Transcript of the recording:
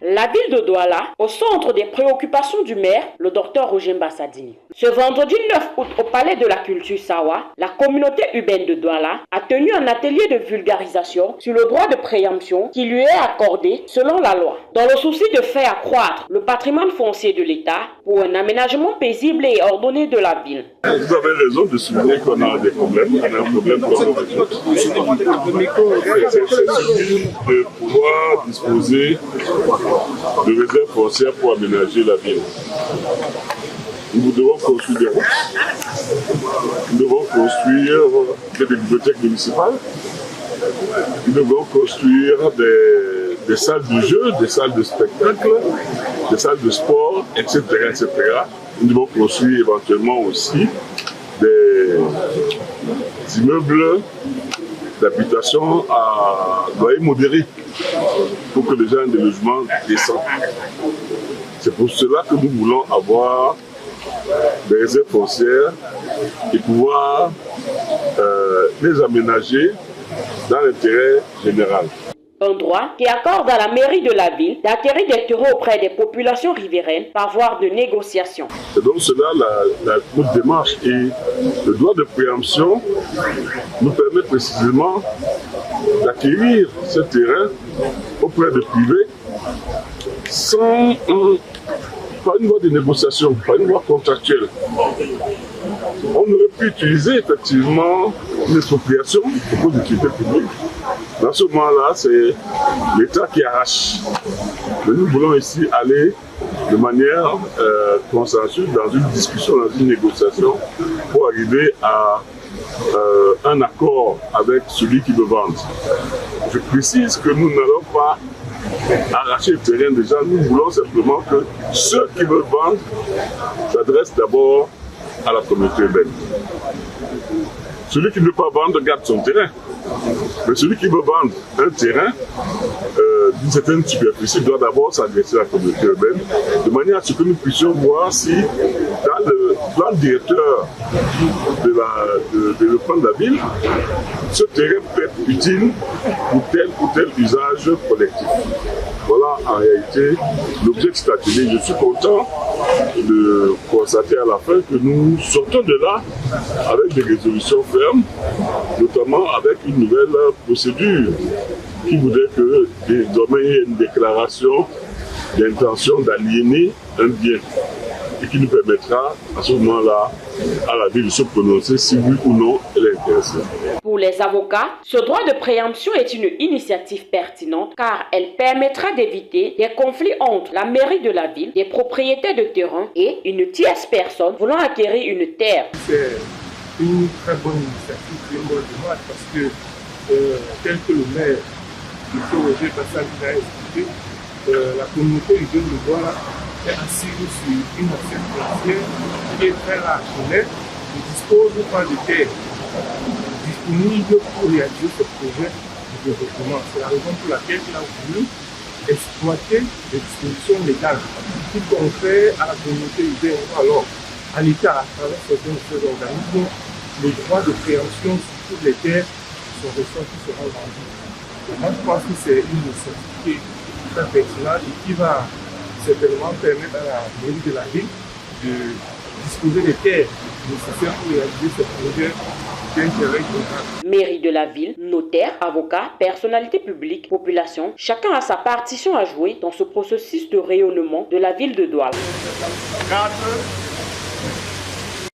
La ville de Douala, au centre des préoccupations du maire, le docteur Roger Mbassadini. Ce vendredi 9 août au Palais de la Culture Sawa, la communauté urbaine de Douala a tenu un atelier de vulgarisation sur le droit de préemption qui lui est accordé selon la loi, dans le souci de faire accroître le patrimoine foncier de l'État pour un aménagement paisible et ordonné de la ville. Vous avez raison de souligner qu'on a des problèmes, on a un problème comme les autres. C'est celui de pouvoir disposer de réserves foncières pour aménager la ville. Nous devons construire des routes, nous devons construire des bibliothèques municipales, nous devons construire des salles de jeu, des salles de spectacle, des salles de sport, etc., etc. Nous devons construire éventuellement aussi des immeubles d'habitation à loyer modéré pour que les gens aient des logements décents. C'est pour cela que nous voulons avoir des réserves foncières et pouvoir les aménager dans l'intérêt général. Un droit qui accorde à la mairie de la ville d'acquérir des terrains auprès des populations riveraines par voie de négociation. C'est donc cela notre démarche, et le droit de préemption nous permet précisément d'acquérir ce terrain auprès de privés sans pas une voie de négociation, pas une voie contractuelle. On aurait pu utiliser effectivement une expropriation au cours d'utilité publique. Dans ce moment-là, c'est l'État qui arrache. Mais nous voulons ici aller de manière consensuelle dans une discussion, dans une négociation, pour arriver à un accord avec celui qui veut vendre. Je précise que nous n'allons pas arracher le terrain des gens, nous voulons simplement que ceux qui veulent vendre s'adressent d'abord à la communauté urbaine. Celui qui ne veut pas vendre garde son terrain. Mais celui qui veut vendre un terrain d'une certaine superficie doit d'abord s'adresser à la communauté urbaine, de manière à ce que nous puissions voir si dans le plan directeur de développement de la ville, ce terrain peut être utile pour tel ou tel usage collectif. Voilà en réalité l'objet de cet atelier. Je suis content de constater à la fin que nous sortons de là avec des résolutions fermes, notamment avec une nouvelle procédure qui voudrait que désormais il y ait une déclaration d'intention d'aliéner un bien et qui nous permettra à ce moment-là à la ville de se prononcer si oui ou non elle est intéressée. Pour les avocats, ce droit de préemption est une initiative pertinente car elle permettra d'éviter des conflits entre la mairie de la ville, des propriétaires de terrain et une tierce personne voulant acquérir une terre. C'est une très bonne initiative, une bonne démarche parce que tel que le maire, M. Roger Mbassadini a expliqué, la communauté urbaine de Douala est assise sur une assiette foncière qui est très large, mais ne dispose pas de terre disponible pour réaliser ce projet de développement. C'est la raison pour laquelle il a voulu exploiter les dispositions légales qui confèrent à la communauté urbaine, alors à l'État, à travers certains de ces organismes, le droit de préemption sur toutes les terres qui seront vendues. Moi, je pense que c'est une initiative très pertinente et qui va certainement permettre à la mairie de la ville de disposer des terres nécessaires pour réaliser ce projet d'intérêt général. Mairie de la ville, notaires, avocats, personnalités publiques, population, chacun a sa partition à jouer dans ce processus de rayonnement de la ville de Douala.